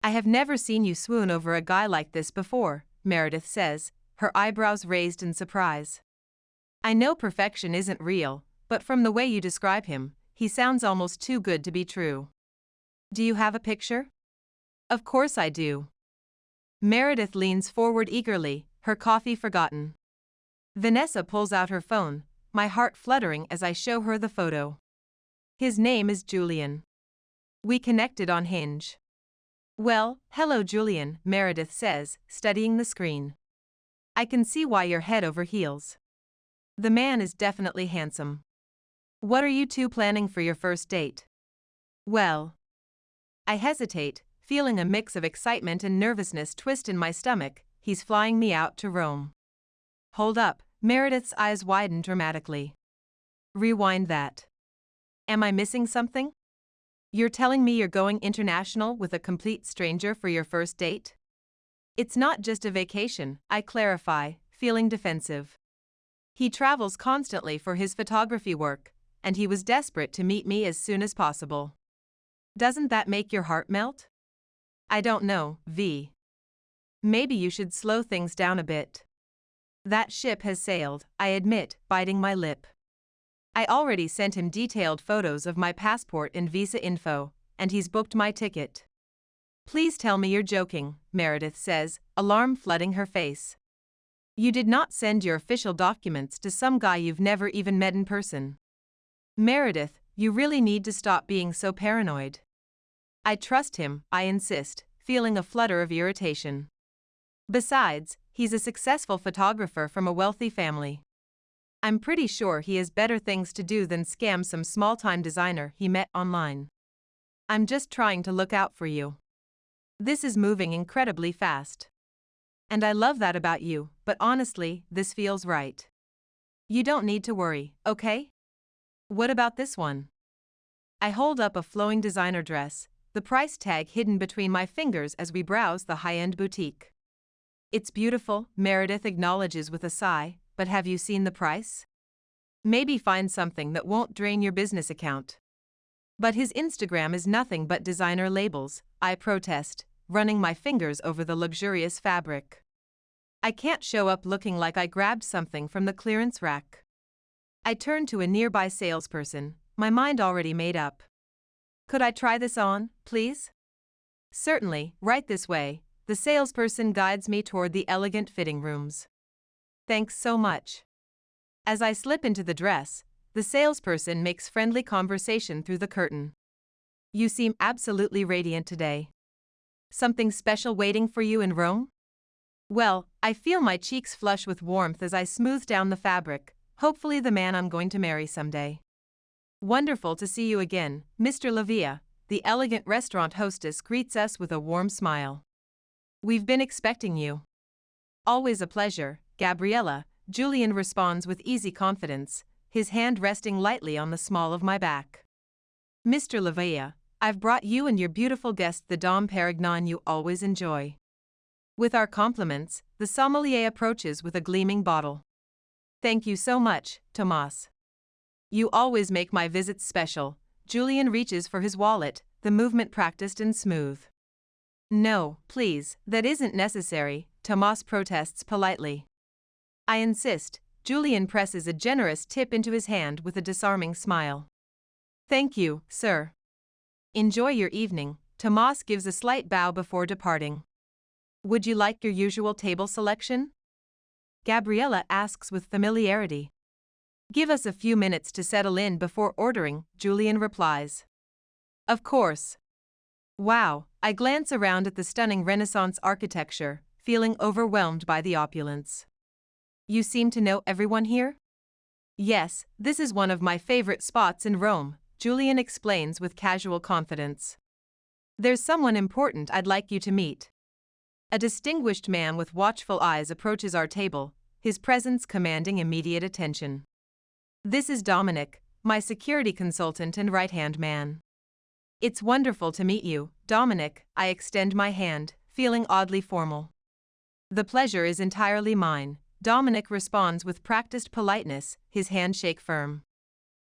I have never seen you swoon over a guy like this before, Meredith says, her eyebrows raised in surprise. I know perfection isn't real, but from the way you describe him, he sounds almost too good to be true. Do you have a picture? Of course I do. Meredith leans forward eagerly, her coffee forgotten. Vanessa pulls out her phone, my heart fluttering as I show her the photo. His name is Julian. We connected on Hinge. Well, hello Julian, Meredith says, studying the screen. I can see why you're head over heels. The man is definitely handsome. What are you two planning for your first date? Well, I hesitate, feeling a mix of excitement and nervousness twist in my stomach. He's flying me out to Rome. Hold up, Meredith's eyes widen dramatically. Rewind that. Am I missing something? You're telling me you're going international with a complete stranger for your first date? It's not just a vacation, I clarify, feeling defensive. He travels constantly for his photography work, and he was desperate to meet me as soon as possible. Doesn't that make your heart melt? I don't know, V. Maybe you should slow things down a bit. That ship has sailed, I admit, biting my lip. I already sent him detailed photos of my passport and visa info, and he's booked my ticket. Please tell me you're joking, Meredith says, alarm flooding her face. You did not send your official documents to some guy you've never even met in person. Meredith, you really need to stop being so paranoid. I trust him, I insist, feeling a flutter of irritation. Besides, he's a successful photographer from a wealthy family. I'm pretty sure he has better things to do than scam some small-time designer he met online. I'm just trying to look out for you. This is moving incredibly fast. And I love that about you, but honestly, this feels right. You don't need to worry, okay? What about this one? I hold up a flowing designer dress, the price tag hidden between my fingers as we browse the high-end boutique. It's beautiful, Meredith acknowledges with a sigh, but have you seen the price? Maybe find something that won't drain your business account. But his Instagram is nothing but designer labels, I protest, running my fingers over the luxurious fabric. I can't show up looking like I grabbed something from the clearance rack. I turn to a nearby salesperson, my mind already made up. Could I try this on, please? Certainly, right this way. The salesperson guides me toward the elegant fitting rooms. Thanks so much. As I slip into the dress, the salesperson makes friendly conversation through the curtain. You seem absolutely radiant today. Something special waiting for you in Rome? Well, I feel my cheeks flush with warmth as I smooth down the fabric, hopefully the man I'm going to marry someday. Wonderful to see you again, Mr. Lavia, the elegant restaurant hostess greets us with a warm smile. We've been expecting you. Always a pleasure, Gabriella, Julian responds with easy confidence, his hand resting lightly on the small of my back. Mr. Lavia, I've brought you and your beautiful guest the Dom Perignon you always enjoy. With our compliments, the sommelier approaches with a gleaming bottle. Thank you so much, Tomas. You always make my visits special. Julian reaches for his wallet, the movement practiced and smooth. No, please, that isn't necessary, Tomas protests politely. I insist. Julian presses a generous tip into his hand with a disarming smile. Thank you, sir. Enjoy your evening, Tomas gives a slight bow before departing. Would you like your usual table selection? Gabriella asks with familiarity. Give us a few minutes to settle in before ordering, Julian replies. Of course. Wow, I glance around at the stunning Renaissance architecture, feeling overwhelmed by the opulence. You seem to know everyone here? Yes, this is one of my favorite spots in Rome, Julian explains with casual confidence. There's someone important I'd like you to meet. A distinguished man with watchful eyes approaches our table, his presence commanding immediate attention. This is Dominic, my security consultant and right-hand man. It's wonderful to meet you, Dominic, I extend my hand, feeling oddly formal. The pleasure is entirely mine, Dominic responds with practiced politeness, his handshake firm.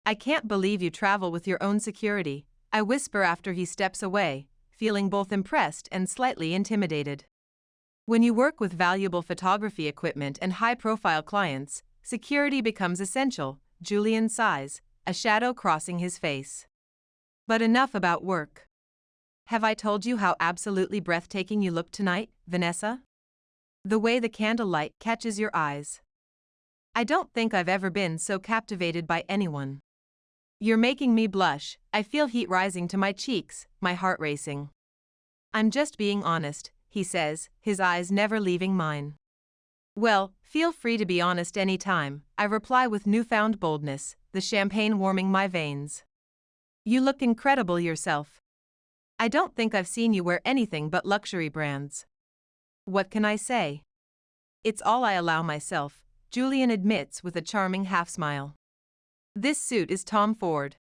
I can't believe you travel with your own security, I whisper after he steps away, feeling both impressed and slightly intimidated. When you work with valuable photography equipment and high-profile clients, security becomes essential, Julian sighs, a shadow crossing his face. But enough about work. Have I told you how absolutely breathtaking you look tonight, Vanessa? The way the candlelight catches your eyes. I don't think I've ever been so captivated by anyone. You're making me blush, I feel heat rising to my cheeks, my heart racing. I'm just being honest, he says, his eyes never leaving mine. Well, feel free to be honest any time, I reply with newfound boldness, the champagne warming my veins. You look incredible yourself. I don't think I've seen you wear anything but luxury brands. What can I say? It's all I allow myself, Julian admits with a charming half-smile. This suit is Tom Ford.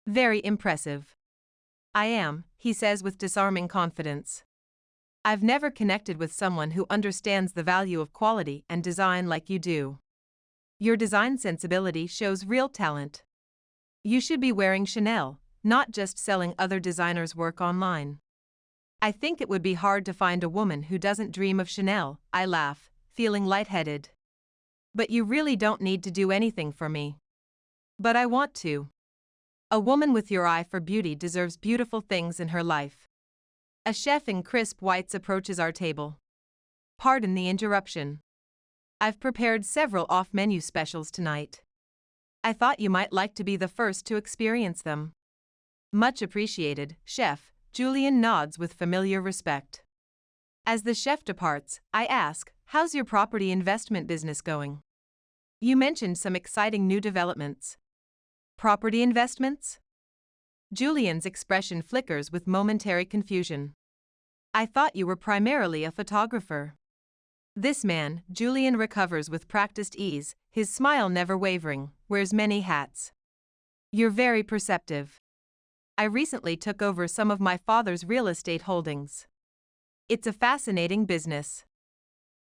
Very impressive. I am, he says with disarming confidence. I've never connected with someone who understands the value of quality and design like you do. Your design sensibility shows real talent. You should be wearing Chanel, not just selling other designers' work online. I think it would be hard to find a woman who doesn't dream of Chanel, I laugh, feeling lightheaded. But you really don't need to do anything for me. But I want to. A woman with your eye for beauty deserves beautiful things in her life. A chef in crisp whites approaches our table. Pardon the interruption. I've prepared several off-menu specials tonight. I thought you might like to be the first to experience them. Much appreciated, chef, Julian nods with familiar respect. As the chef departs, I ask, how's your property investment business going? You mentioned some exciting new developments. Property investments? Julian's expression flickers with momentary confusion. I thought you were primarily a photographer. This man, Julian recovers with practiced ease, his smile never wavering, wears many hats. You're very perceptive. I recently took over some of my father's real estate holdings. It's a fascinating business.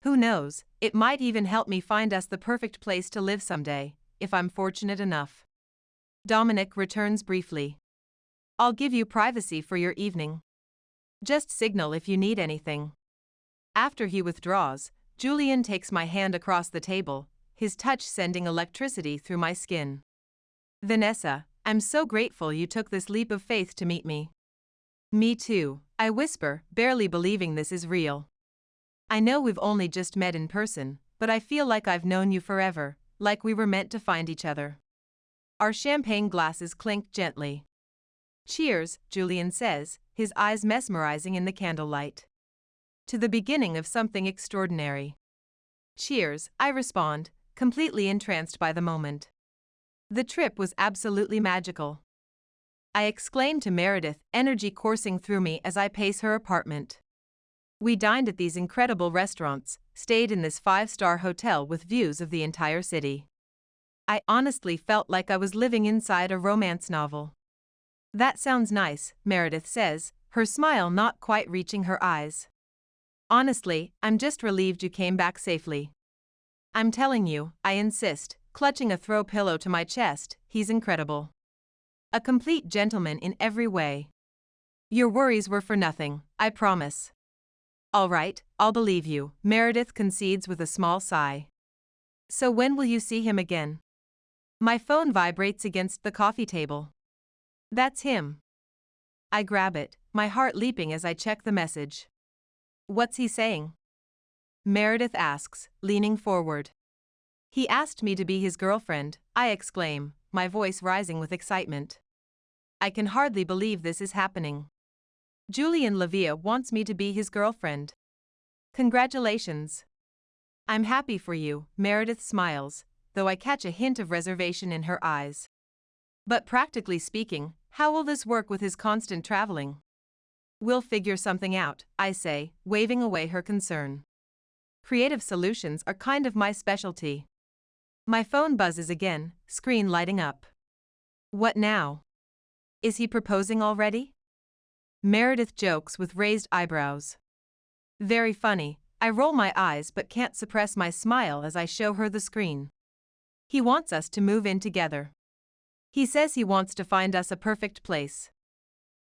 Who knows, it might even help me find us the perfect place to live someday, if I'm fortunate enough. Dominic returns briefly. I'll give you privacy for your evening. Just signal if you need anything. After he withdraws, Julian takes my hand across the table, his touch sending electricity through my skin. Vanessa, I'm so grateful you took this leap of faith to meet me. Me too, I whisper, barely believing this is real. I know we've only just met in person, but I feel like I've known you forever, like we were meant to find each other. Our champagne glasses clink gently. Cheers, Julian says, his eyes mesmerizing in the candlelight. To the beginning of something extraordinary. Cheers, I respond, completely entranced by the moment. The trip was absolutely magical. I exclaim to Meredith, energy coursing through me as I pace her apartment. We dined at these incredible restaurants, stayed in this 5-star hotel with views of the entire city. I honestly felt like I was living inside a romance novel. That sounds nice, Meredith says, her smile not quite reaching her eyes. Honestly, I'm just relieved you came back safely. I'm telling you, I insist, clutching a throw pillow to my chest, he's incredible. A complete gentleman in every way. Your worries were for nothing, I promise. All right, I'll believe you, Meredith concedes with a small sigh. So when will you see him again? My phone vibrates against the coffee table. That's him. I grab it, my heart leaping as I check the message. What's he saying? Meredith asks, leaning forward. He asked me to be his girlfriend, I exclaim, my voice rising with excitement. I can hardly believe this is happening. Julian Lavia wants me to be his girlfriend. Congratulations. I'm happy for you, Meredith smiles, though I catch a hint of reservation in her eyes. But practically speaking, how will this work with his constant traveling? We'll figure something out, I say, waving away her concern. Creative solutions are kind of my specialty. My phone buzzes again, screen lighting up. What now? Is he proposing already? Meredith jokes with raised eyebrows. Very funny, I roll my eyes but can't suppress my smile as I show her the screen. He wants us to move in together. He says he wants to find us a perfect place.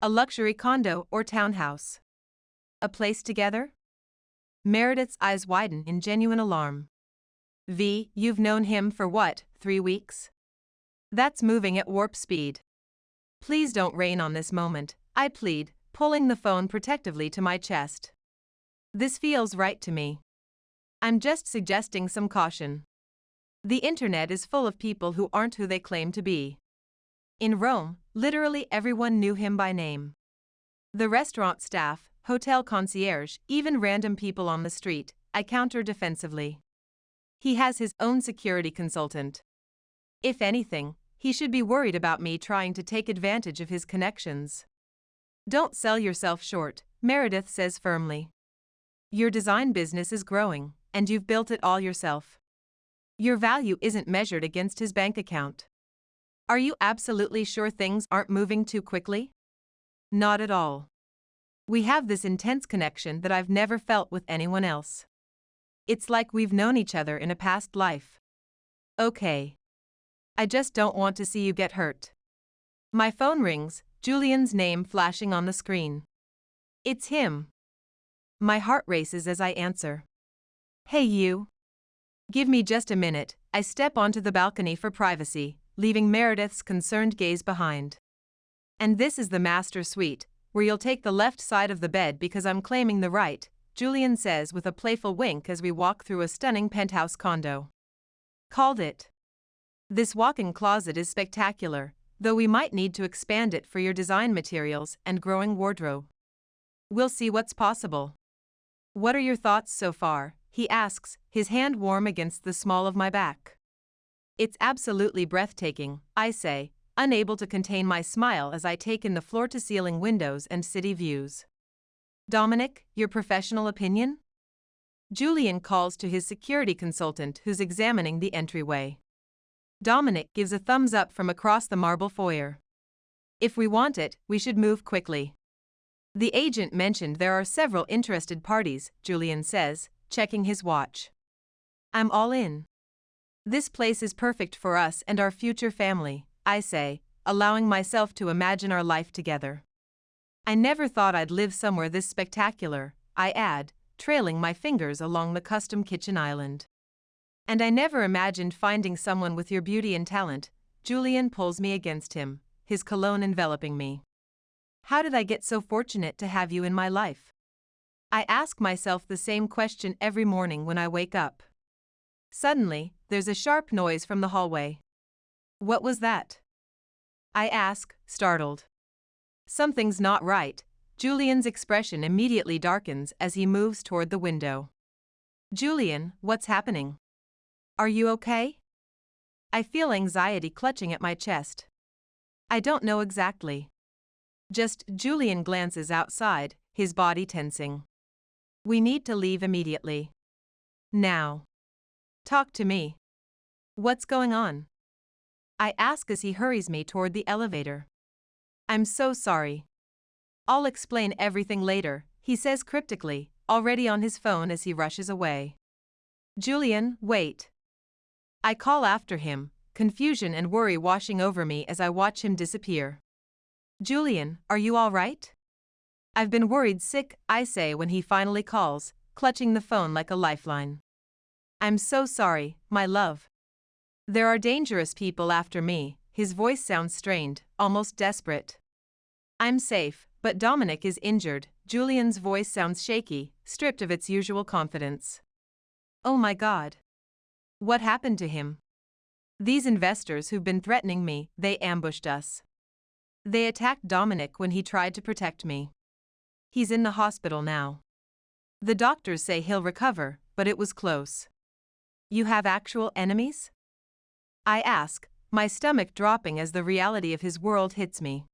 A luxury condo or townhouse? A place together? Meredith's eyes widen in genuine alarm. V, you've known him for what, 3 weeks? That's moving at warp speed. Please don't rain on this moment, I plead, pulling the phone protectively to my chest. This feels right to me. I'm just suggesting some caution. The internet is full of people who aren't who they claim to be. In Rome, literally everyone knew him by name. The restaurant staff, hotel concierge, even random people on the street, I counter defensively. He has his own security consultant. If anything, he should be worried about me trying to take advantage of his connections. Don't sell yourself short, Meredith says firmly. Your design business is growing, and you've built it all yourself. Your value isn't measured against his bank account. Are you absolutely sure things aren't moving too quickly? Not at all. We have this intense connection that I've never felt with anyone else. It's like we've known each other in a past life. Okay. I just don't want to see you get hurt. My phone rings, Julian's name flashing on the screen. It's him. My heart races as I answer. Hey you. Give me just a minute, I step onto the balcony for privacy, leaving Meredith's concerned gaze behind. And this is the master suite, where you'll take the left side of the bed because I'm claiming the right, Julian says with a playful wink as we walk through a stunning penthouse condo. Called it. This walk-in closet is spectacular, though we might need to expand it for your design materials and growing wardrobe. We'll see what's possible. What are your thoughts so far? He asks, his hand warm against the small of my back. It's absolutely breathtaking, I say, unable to contain my smile as I take in the floor-to-ceiling windows and city views. Dominic, your professional opinion? Julian calls to his security consultant who's examining the entryway. Dominic gives a thumbs up from across the marble foyer. If we want it, we should move quickly. The agent mentioned there are several interested parties, Julian says, checking his watch. I'm all in. This place is perfect for us and our future family, I say, allowing myself to imagine our life together. I never thought I'd live somewhere this spectacular, I add, trailing my fingers along the custom kitchen island. And I never imagined finding someone with your beauty and talent. Julian pulls me against him, his cologne enveloping me. How did I get so fortunate to have you in my life? I ask myself the same question every morning when I wake up. Suddenly, there's a sharp noise from the hallway. What was that? I ask, startled. Something's not right. Julian's expression immediately darkens as he moves toward the window. Julian, what's happening? Are you okay? I feel anxiety clutching at my chest. I don't know exactly. Just Julian glances outside, his body tensing. We need to leave immediately. Now. Talk to me. What's going on? I ask as he hurries me toward the elevator. I'm so sorry. I'll explain everything later, he says cryptically, already on his phone as he rushes away. Julian, wait. I call after him, confusion and worry washing over me as I watch him disappear. Julian, are you all right? I've been worried sick, I say when he finally calls, clutching the phone like a lifeline. I'm so sorry, my love. There are dangerous people after me, his voice sounds strained, almost desperate. I'm safe, but Dominic is injured, Julian's voice sounds shaky, stripped of its usual confidence. Oh my God. What happened to him? These investors who've been threatening me, they ambushed us. They attacked Dominic when he tried to protect me. He's in the hospital now. The doctors say he'll recover, but it was close. You have actual enemies? I ask, my stomach dropping as the reality of his world hits me.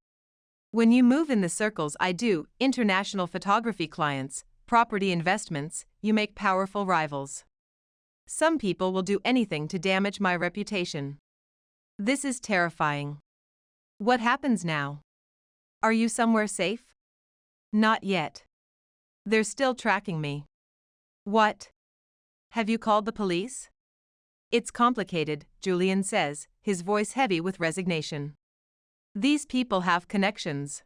When you move in the circles I do, international photography clients, property investments, you make powerful rivals. Some people will do anything to damage my reputation. This is terrifying. What happens now? Are you somewhere safe? Not yet. They're still tracking me. What? Have you called the police? It's complicated, Julian says, his voice heavy with resignation. These people have connections.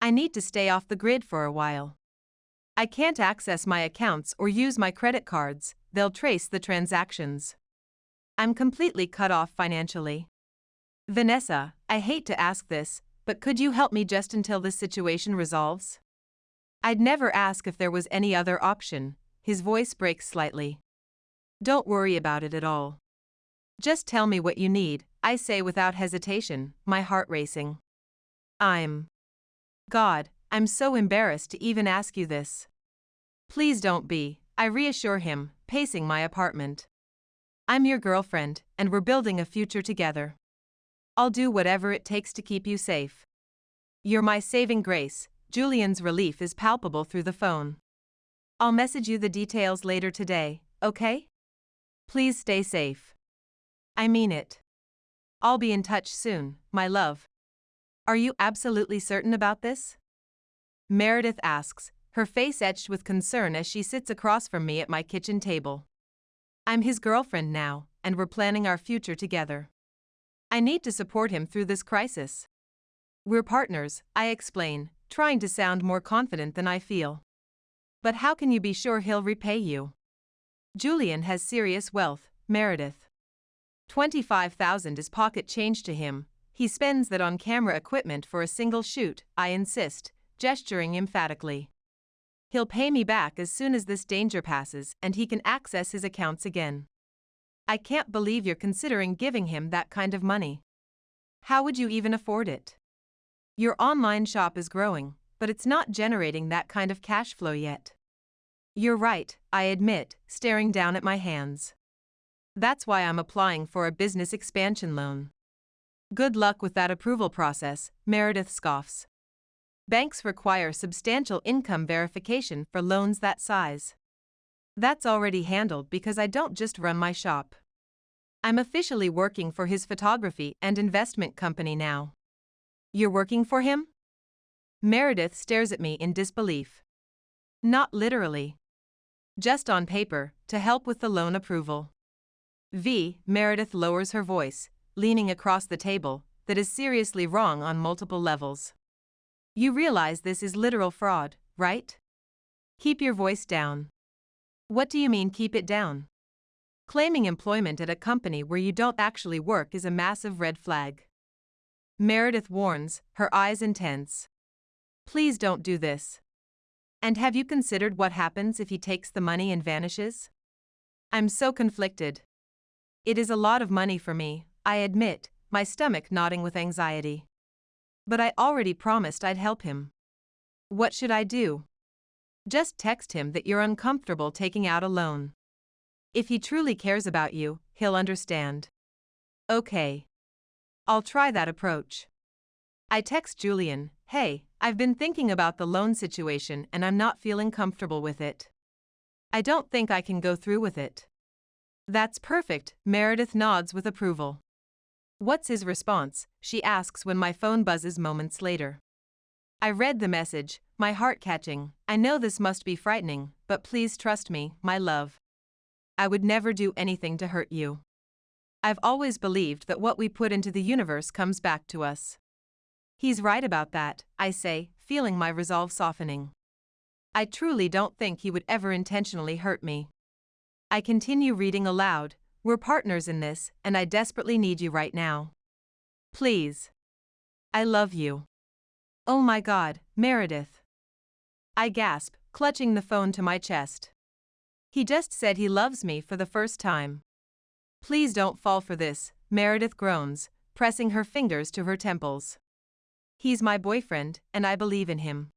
I need to stay off the grid for a while. I can't access my accounts or use my credit cards, they'll trace the transactions. I'm completely cut off financially. Vanessa, I hate to ask this, but could you help me just until this situation resolves? I'd never ask if there was any other option. His voice breaks slightly. Don't worry about it at all. Just tell me what you need, I say without hesitation, my heart racing. God, I'm so embarrassed to even ask you this. Please don't be, I reassure him, pacing my apartment. I'm your girlfriend, and we're building a future together. I'll do whatever it takes to keep you safe. You're my saving grace. Julian's relief is palpable through the phone. I'll message you the details later today, okay? Please stay safe. I mean it. I'll be in touch soon, my love. Are you absolutely certain about this? Meredith asks, her face etched with concern as she sits across from me at my kitchen table. I'm his girlfriend now, and we're planning our future together. I need to support him through this crisis. We're partners, I explain, trying to sound more confident than I feel. But how can you be sure he'll repay you? Julian has serious wealth, Meredith. 25,000 is pocket change to him. He spends that on camera equipment for a single shoot, I insist, gesturing emphatically. He'll pay me back as soon as this danger passes and he can access his accounts again. I can't believe you're considering giving him that kind of money. How would you even afford it? Your online shop is growing, but it's not generating that kind of cash flow yet. You're right, I admit, staring down at my hands. That's why I'm applying for a business expansion loan. Good luck with that approval process, Meredith scoffs. Banks require substantial income verification for loans that size. That's already handled because I don't just run my shop. I'm officially working for his photography and investment company now. You're working for him? Meredith stares at me in disbelief. Not literally. Just on paper, to help with the loan approval. Meredith lowers her voice, leaning across the table, that is seriously wrong on multiple levels. You realize this is literal fraud, right? Keep your voice down. What do you mean keep it down? Claiming employment at a company where you don't actually work is a massive red flag. Meredith warns, her eyes intense. Please don't do this. And have you considered what happens if he takes the money and vanishes? I'm so conflicted. It is a lot of money for me, I admit, my stomach knotting with anxiety. But I already promised I'd help him. What should I do? Just text him that you're uncomfortable taking out a loan. If he truly cares about you, he'll understand. Okay. I'll try that approach. I text Julian, hey, I've been thinking about the loan situation and I'm not feeling comfortable with it. I don't think I can go through with it. That's perfect, Meredith nods with approval. What's his response? She asks when my phone buzzes moments later. I read the message, my heart catching. I know this must be frightening, but please trust me, my love. I would never do anything to hurt you. I've always believed that what we put into the universe comes back to us. He's right about that, I say, feeling my resolve softening. I truly don't think he would ever intentionally hurt me. I continue reading aloud. We're partners in this, and I desperately need you right now. Please. I love you. Oh my God, Meredith. I gasp, clutching the phone to my chest. He just said he loves me for the first time. Please don't fall for this, Meredith groans, pressing her fingers to her temples. He's my boyfriend, and I believe in him.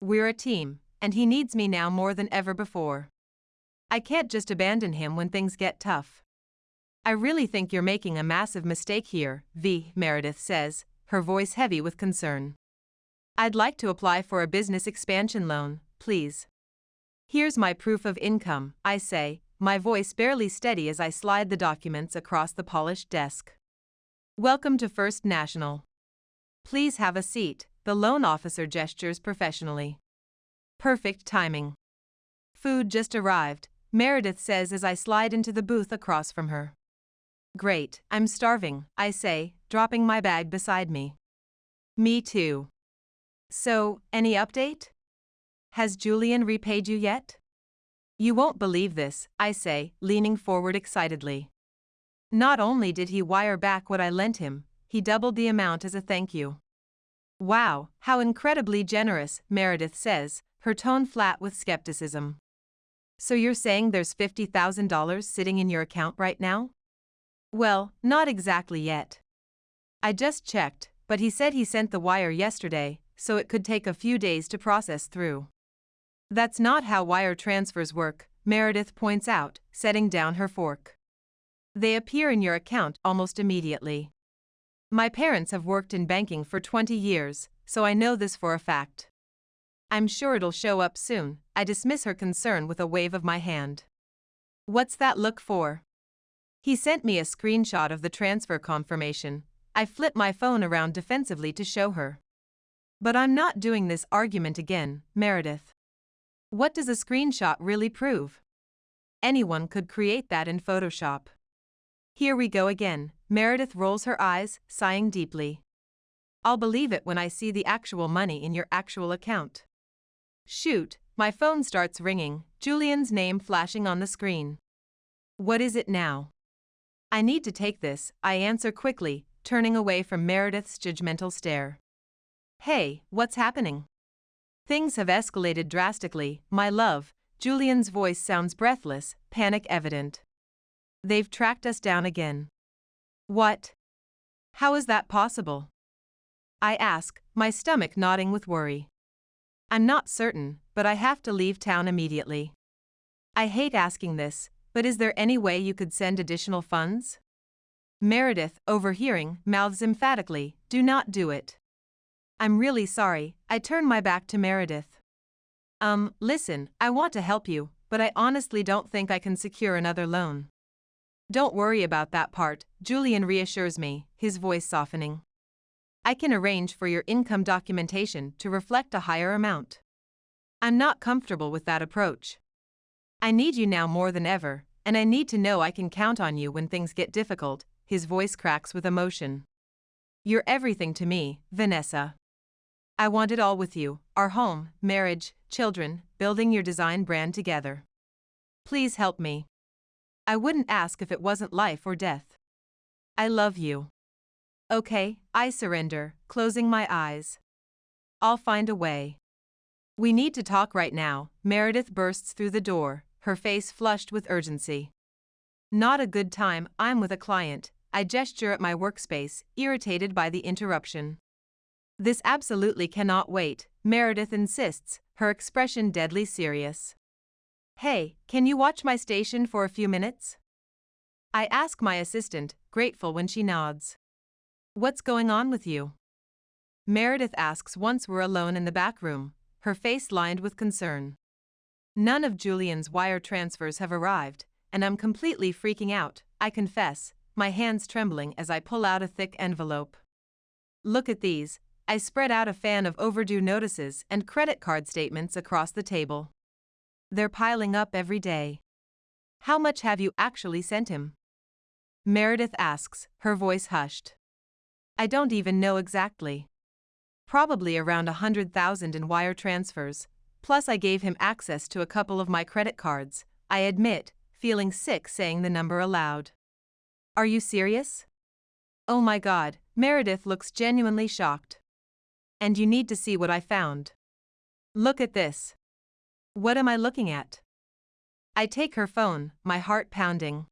We're a team, and he needs me now more than ever before. I can't just abandon him when things get tough. I really think you're making a massive mistake here, Meredith says, her voice heavy with concern. I'd like to apply for a business expansion loan, please. Here's my proof of income, I say, my voice barely steady as I slide the documents across the polished desk. Welcome to First National. Please have a seat, the loan officer gestures professionally. Perfect timing. Food just arrived, Meredith says as I slide into the booth across from her. Great, I'm starving, I say, dropping my bag beside me. Me too. So, any update? Has Julian repaid you yet? You won't believe this, I say, leaning forward excitedly. Not only did he wire back what I lent him, he doubled the amount as a thank you. Wow, how incredibly generous, Meredith says, her tone flat with skepticism. So you're saying there's $50,000 sitting in your account right now? Well, not exactly yet. I just checked, but he said he sent the wire yesterday, so it could take a few days to process through. That's not how wire transfers work, Meredith points out, setting down her fork. They appear in your account almost immediately. My parents have worked in banking for 20 years, so I know this for a fact. I'm sure it'll show up soon, I dismiss her concern with a wave of my hand. What's that look for? He sent me a screenshot of the transfer confirmation. I flip my phone around defensively to show her. But I'm not doing this argument again, Meredith. What does a screenshot really prove? Anyone could create that in Photoshop. Here we go again, Meredith rolls her eyes, sighing deeply. I'll believe it when I see the actual money in your actual account. Shoot, my phone starts ringing, Julian's name flashing on the screen. What is it now? I need to take this, I answer quickly, turning away from Meredith's judgmental stare. Hey, what's happening? Things have escalated drastically, my love, Julian's voice sounds breathless, panic evident. They've tracked us down again. What? How is that possible? I ask, my stomach nodding with worry. I'm not certain, but I have to leave town immediately. I hate asking this, but is there any way you could send additional funds? Meredith, overhearing, mouths emphatically, do not do it. I'm really sorry, I turn my back to Meredith. Listen, I want to help you, but I honestly don't think I can secure another loan. Don't worry about that part, Julian reassures me, his voice softening. I can arrange for your income documentation to reflect a higher amount. I'm not comfortable with that approach. I need you now more than ever, and I need to know I can count on you when things get difficult, his voice cracks with emotion. You're everything to me, Vanessa. I want it all with you, our home, marriage, children, building your design brand together. Please help me. I wouldn't ask if it wasn't life or death. I love you. Okay, I surrender, closing my eyes. I'll find a way. We need to talk right now, Meredith bursts through the door, her face flushed with urgency. Not a good time, I'm with a client, I gesture at my workspace, irritated by the interruption. This absolutely cannot wait, Meredith insists, her expression deadly serious. Hey, can you watch my station for a few minutes? I ask my assistant, grateful when she nods. What's going on with you? Meredith asks once we're alone in the back room, her face lined with concern. None of Julian's wire transfers have arrived, and I'm completely freaking out, I confess, my hands trembling as I pull out a thick envelope. Look at these, I spread out a fan of overdue notices and credit card statements across the table. They're piling up every day. How much have you actually sent him? Meredith asks, her voice hushed. I don't even know exactly. Probably around 100,000 in wire transfers, plus I gave him access to a couple of my credit cards, I admit, feeling sick saying the number aloud. Are you serious? Oh my God, Meredith looks genuinely shocked. And you need to see what I found. Look at this. What am I looking at? I take her phone, my heart pounding.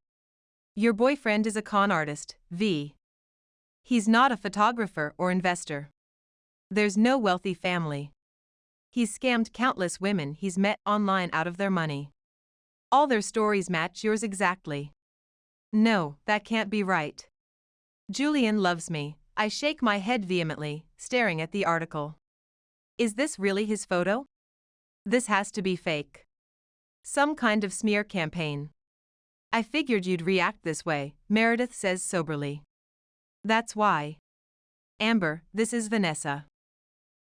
Your boyfriend is a con artist, V. He's not a photographer or investor. There's no wealthy family. He's scammed countless women he's met online out of their money. All their stories match yours exactly. No, that can't be right. Julian loves me, I shake my head vehemently, staring at the article. Is this really his photo? This has to be fake. Some kind of smear campaign. I figured you'd react this way, Meredith says soberly. That's why. Amber, this is Vanessa.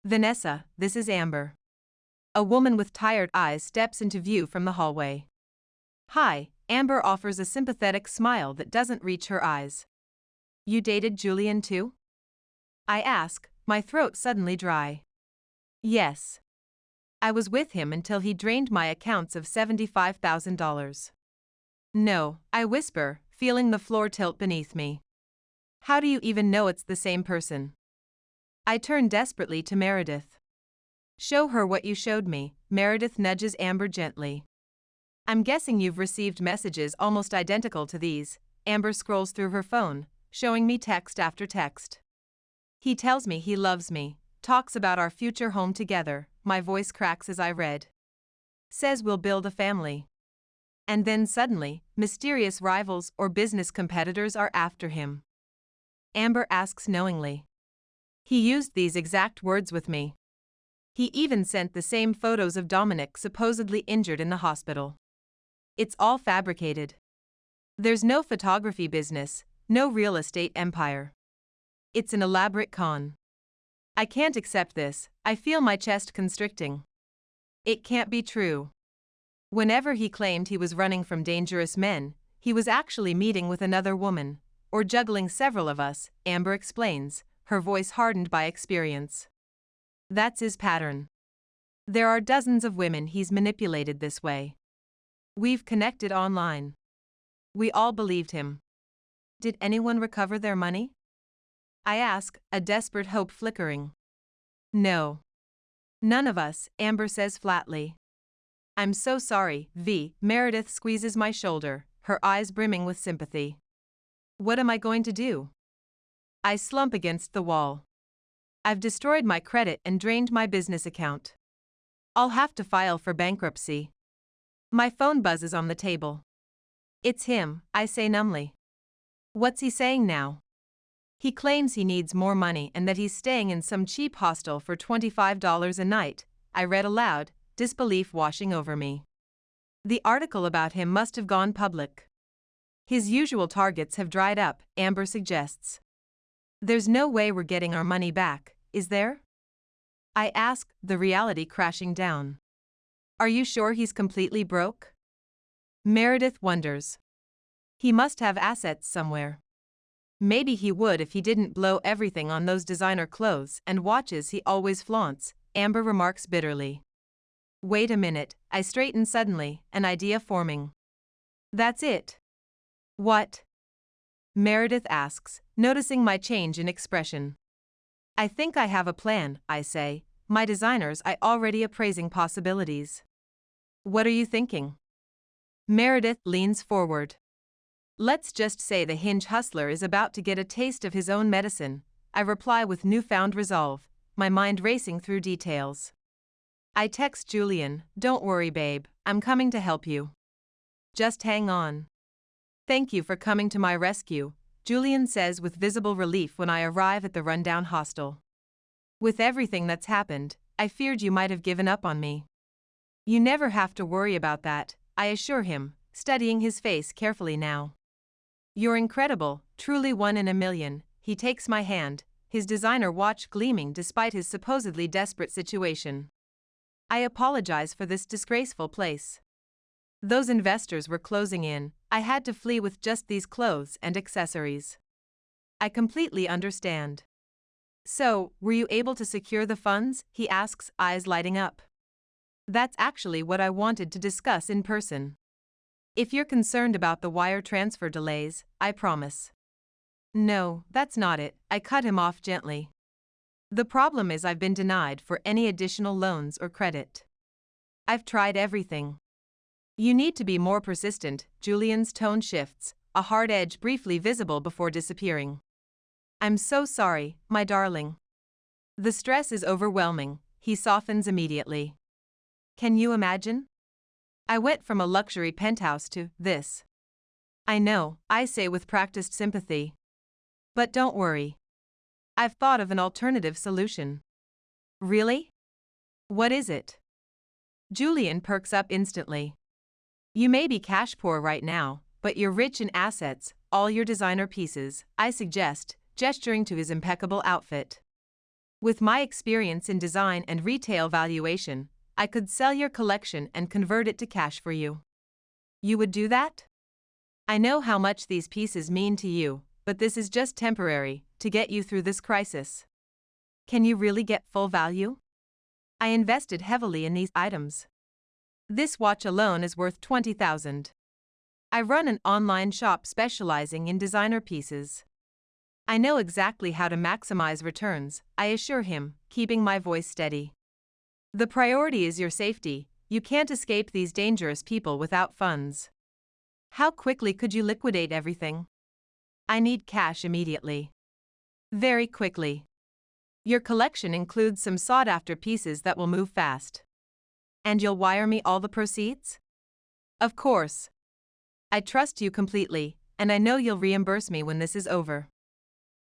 Vanessa, this is Amber. A woman with tired eyes steps into view from the hallway. Hi, Amber offers a sympathetic smile that doesn't reach her eyes. You dated Julian too? I ask, my throat suddenly dry. Yes. I was with him until he drained my accounts of $75,000. No, I whisper, feeling the floor tilt beneath me. How do you even know it's the same person? I turn desperately to Meredith. Show her what you showed me, Meredith nudges Amber gently. I'm guessing you've received messages almost identical to these. Amber scrolls through her phone, showing me text after text. He tells me he loves me, talks about our future home together, my voice cracks as I read. Says we'll build a family. And then suddenly, mysterious rivals or business competitors are after him. Amber asks knowingly. He used these exact words with me. He even sent the same photos of Dominic supposedly injured in the hospital. It's all fabricated. There's no photography business, no real estate empire. It's an elaborate con. I can't accept this, I feel my chest constricting. It can't be true. Whenever he claimed he was running from dangerous men, he was actually meeting with another woman, or juggling several of us, Amber explains, her voice hardened by experience. That's his pattern. There are dozens of women he's manipulated this way. We've connected online. We all believed him. Did anyone recover their money? I ask, a desperate hope flickering. No. None of us, Amber says flatly. I'm so sorry, V. Meredith squeezes my shoulder, her eyes brimming with sympathy. What am I going to do? I slump against the wall. I've destroyed my credit and drained my business account. I'll have to file for bankruptcy. My phone buzzes on the table. It's him, I say numbly. What's he saying now? He claims he needs more money and that he's staying in some cheap hostel for $25 a night, I read aloud, disbelief washing over me. The article about him must have gone public. His usual targets have dried up, Amber suggests. There's no way we're getting our money back, is there? I ask, the reality crashing down. Are you sure he's completely broke? Meredith wonders. He must have assets somewhere. Maybe he would if he didn't blow everything on those designer clothes and watches he always flaunts, Amber remarks bitterly. Wait a minute, I straighten suddenly, an idea forming. That's it. What? Meredith asks, noticing my change in expression. I think I have a plan, I say, my designers I already appraising possibilities. What are you thinking? Meredith leans forward. Let's just say the hinge hustler is about to get a taste of his own medicine, I reply with newfound resolve, my mind racing through details. I text Julian, don't worry babe, I'm coming to help you. Just hang on. Thank you for coming to my rescue, Julian says with visible relief when I arrive at the rundown hostel. With everything that's happened, I feared you might have given up on me. You never have to worry about that, I assure him, studying his face carefully now. You're incredible, truly one in a million, he takes my hand, his designer watch gleaming despite his supposedly desperate situation. I apologize for this disgraceful place. Those investors were closing in, I had to flee with just these clothes and accessories. I completely understand. So, were you able to secure the funds? He asks, eyes lighting up. That's actually what I wanted to discuss in person. If you're concerned about the wire transfer delays, I promise. No, that's not it, I cut him off gently. The problem is I've been denied for any additional loans or credit. I've tried everything. You need to be more persistent, Julian's tone shifts, a hard edge briefly visible before disappearing. I'm so sorry, my darling. The stress is overwhelming, he softens immediately. Can you imagine? I went from a luxury penthouse to this. I know, I say with practiced sympathy. But don't worry. I've thought of an alternative solution. Really? What is it? Julian perks up instantly. You may be cash poor right now, but you're rich in assets, all your designer pieces, I suggest, gesturing to his impeccable outfit. With my experience in design and retail valuation, I could sell your collection and convert it to cash for you. You would do that? I know how much these pieces mean to you, but this is just temporary, to get you through this crisis. Can you really get full value? I invested heavily in these items. This watch alone is worth $20,000. I run an online shop specializing in designer pieces. I know exactly how to maximize returns, I assure him, keeping my voice steady. The priority is your safety. You can't escape these dangerous people without funds. How quickly could you liquidate everything? I need cash immediately. Very quickly. Your collection includes some sought-after pieces that will move fast. And you'll wire me all the proceeds? Of course. I trust you completely, and I know you'll reimburse me when this is over.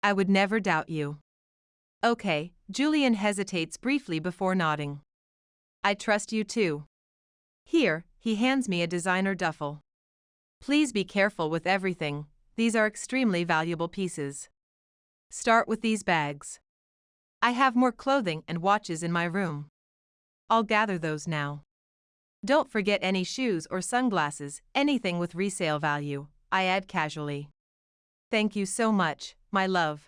I would never doubt you. Okay, Julian hesitates briefly before nodding. I trust you too. Here, he hands me a designer duffel. Please be careful with everything, these are extremely valuable pieces. Start with these bags. I have more clothing and watches in my room. I'll gather those now. Don't forget any shoes or sunglasses, anything with resale value, I add casually. Thank you so much, my love.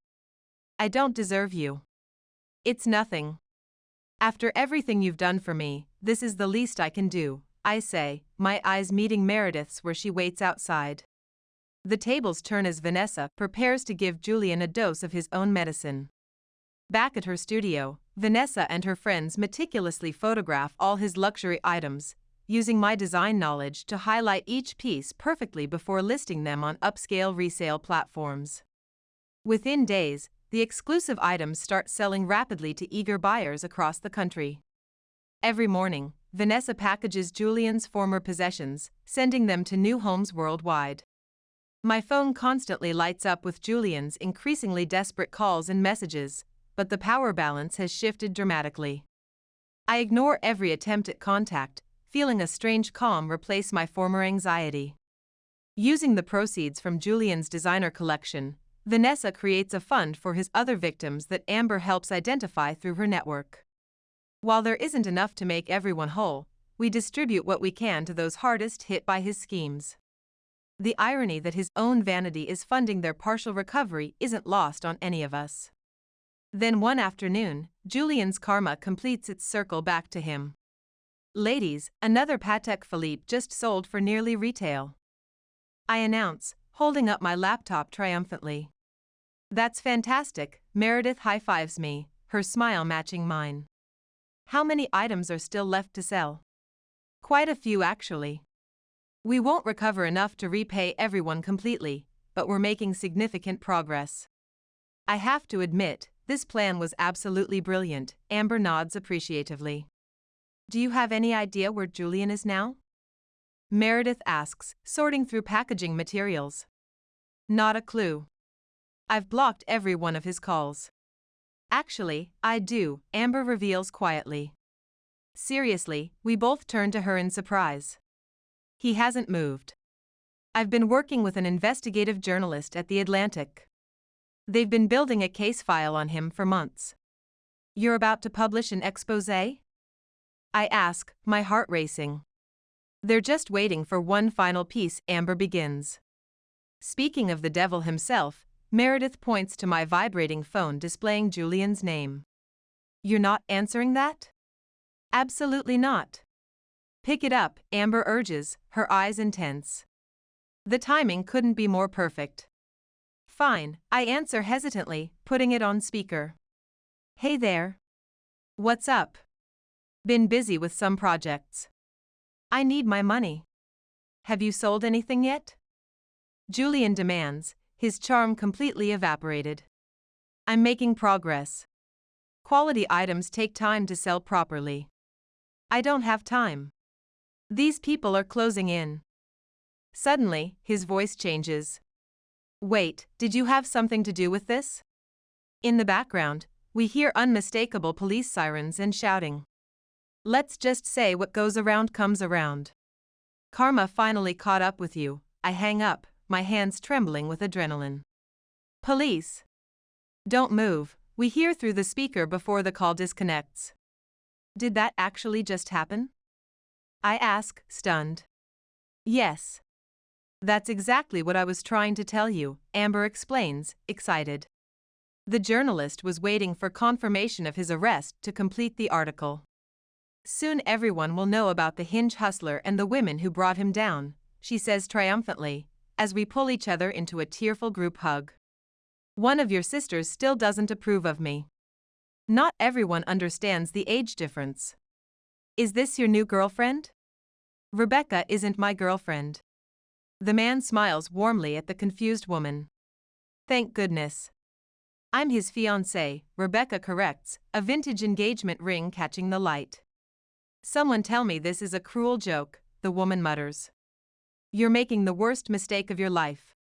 I don't deserve you. It's nothing. After everything you've done for me, this is the least I can do, I say, my eyes meeting Meredith's where she waits outside. The tables turn as Vanessa prepares to give Julian a dose of his own medicine. Back at her studio, Vanessa and her friends meticulously photograph all his luxury items, using my design knowledge to highlight each piece perfectly before listing them on upscale resale platforms. Within days, the exclusive items start selling rapidly to eager buyers across the country. Every morning, Vanessa packages Julian's former possessions, sending them to new homes worldwide. My phone constantly lights up with Julian's increasingly desperate calls and messages, but the power balance has shifted dramatically. I ignore every attempt at contact, feeling a strange calm replace my former anxiety. Using the proceeds from Julian's designer collection, Vanessa creates a fund for his other victims that Amber helps identify through her network. While there isn't enough to make everyone whole, we distribute what we can to those hardest hit by his schemes. The irony that his own vanity is funding their partial recovery isn't lost on any of us. Then one afternoon, Julian's karma completes its circle back to him. Ladies, another Patek Philippe just sold for nearly retail. I announce, holding up my laptop triumphantly. That's fantastic, Meredith high-fives me, her smile matching mine. How many items are still left to sell? Quite a few actually. We won't recover enough to repay everyone completely, but we're making significant progress. I have to admit, this plan was absolutely brilliant, Amber nods appreciatively. Do you have any idea where Julian is now? Meredith asks, sorting through packaging materials. Not a clue. I've blocked every one of his calls. Actually, I do, Amber reveals quietly. Seriously, we both turn to her in surprise. He hasn't moved. I've been working with an investigative journalist at The Atlantic. They've been building a case file on him for months. You're about to publish an exposé? I ask, my heart racing. They're just waiting for one final piece, Amber begins. Speaking of the devil himself, Meredith points to my vibrating phone displaying Julian's name. You're not answering that? Absolutely not. Pick it up, Amber urges, her eyes intense. The timing couldn't be more perfect. Fine, I answer hesitantly, putting it on speaker. Hey there. What's up? Been busy with some projects. I need my money. Have you sold anything yet? Julian demands, his charm completely evaporated. I'm making progress. Quality items take time to sell properly. I don't have time. These people are closing in. Suddenly, his voice changes. Wait, did you have something to do with this? In the background, we hear unmistakable police sirens and shouting. Let's just say what goes around comes around. Karma finally caught up with you. I hang up, my hands trembling with adrenaline. Police. Don't move, we hear through the speaker before the call disconnects. Did that actually just happen? I ask, stunned. Yes. That's exactly what I was trying to tell you, Amber explains, excited. The journalist was waiting for confirmation of his arrest to complete the article. Soon everyone will know about the Hinge hustler and the women who brought him down, she says triumphantly, as we pull each other into a tearful group hug. One of your sisters still doesn't approve of me. Not everyone understands the age difference. Is this your new girlfriend? Rebecca isn't my girlfriend. The man smiles warmly at the confused woman. Thank goodness. I'm his fiancée, Rebecca corrects, a vintage engagement ring catching the light. Someone tell me this is a cruel joke, the woman mutters. You're making the worst mistake of your life.